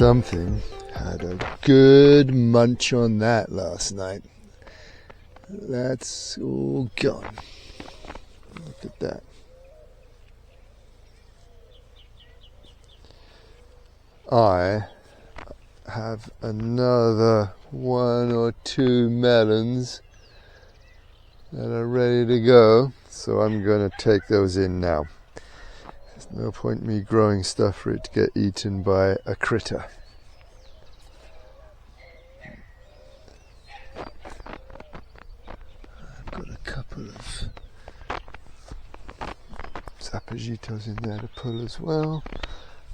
something. Had a good munch on that last night. That's all gone. Look at that. I have another 1 or 2 melons that are ready to go, so I'm going to take those in now. There's no point in me growing stuff for it to get eaten by a critter. I've got a couple of zappagitos in there to pull as well.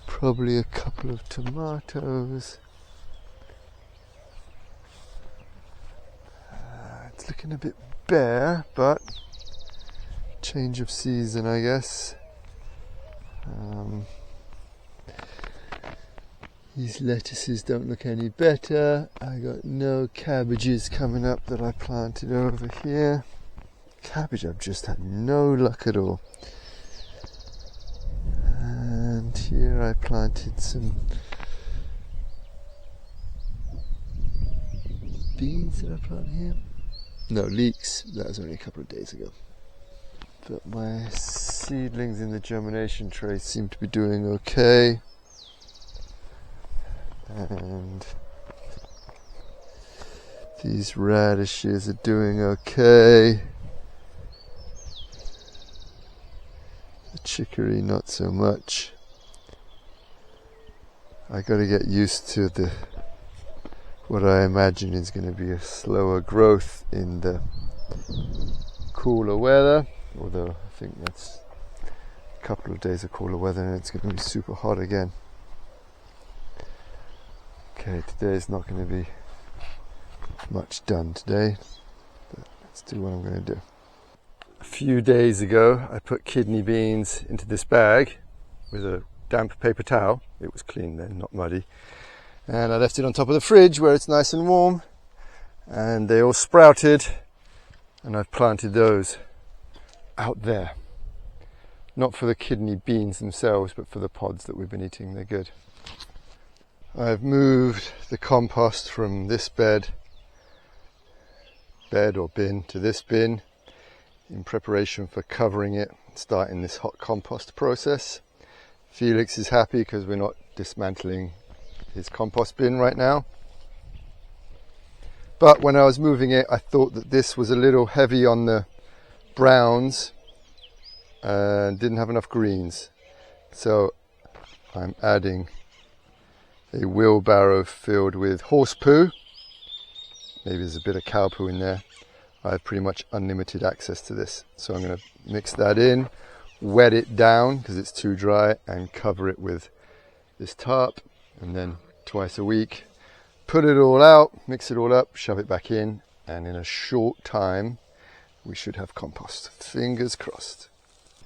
Probably a couple of tomatoes. It's looking a bit bare, but change of season, I guess. These lettuces don't look any better. I got no cabbages coming up that I planted over here. Cabbage, I've just had no luck at all. And here I planted some beans. Did I plant here? No, leeks. That was only a couple of days ago. But my seedlings in the germination tray seem to be doing okay. And these radishes are doing okay. The chicory not so much. I got to get used to what I imagine is going to be a slower growth in the cooler weather, although I think that's a couple of days of cooler weather and it's going to be super hot again. Okay, today's not going to be much done today, but let's do what I'm going to do. A few days ago I put kidney beans into this bag with a damp paper towel. It was clean then, not muddy. And I left it on top of the fridge where it's nice and warm, and they all sprouted, and I've planted those out there. Not for the kidney beans themselves, but for the pods that we've been eating. They're good. I've moved the compost from this bed or bin to this bin in preparation for covering it, starting this hot compost process. Felix is happy because we're not dismantling his compost bin right now. But when I was moving it, I thought that this was a little heavy on the browns and didn't have enough greens. So I'm adding a wheelbarrow filled with horse poo. Maybe there's a bit of cow poo in there. I have pretty much unlimited access to this. So I'm going to mix that in, wet it down because it's too dry, and cover it with this tarp. And then twice a week, put it all out, mix it all up, shove it back in, and in a short time we should have compost. Fingers crossed.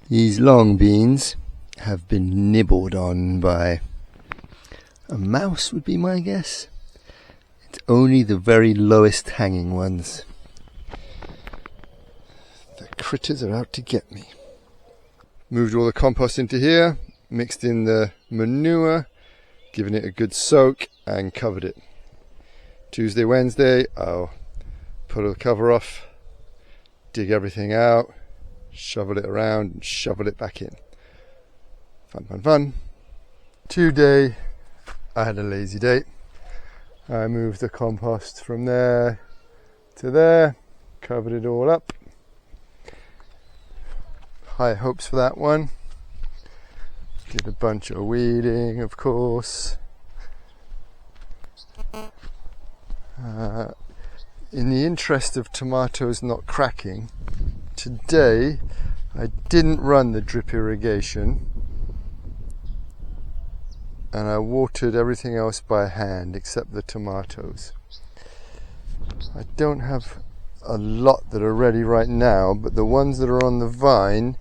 These long beans have been nibbled on by a mouse, would be my guess. It's only the very lowest hanging ones. The critters are out to get me. Moved all the compost into here, mixed in the manure, given it a good soak, and covered it. Tuesday, Wednesday, I'll pull the cover off, dig everything out, shovel it around, and shovel it back in. Fun, fun, fun. Today, I had a lazy day. I moved the compost from there to there, covered it all up. High hopes for that one. Did a bunch of weeding, of course. In the interest of tomatoes not cracking, today I didn't run the drip irrigation, and I watered everything else by hand except the tomatoes. I don't have a lot that are ready right now, but the ones that are on the vine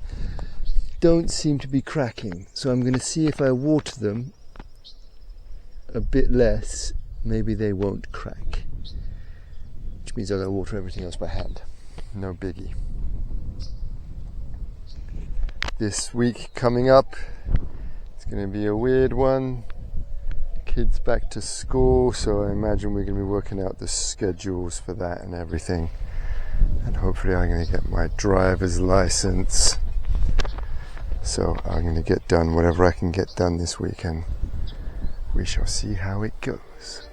don't seem to be cracking, so I'm going to see if I water them a bit less, maybe they won't crack, which means I'll water everything else by hand. No biggie. This week coming up, it's going to be a weird one. kids back to school, so I imagine we're going to be working out the schedules for that and everything. And hopefully I'm going to get my driver's license. So I'm going to get done whatever I can get done this weekend. We shall see how it goes.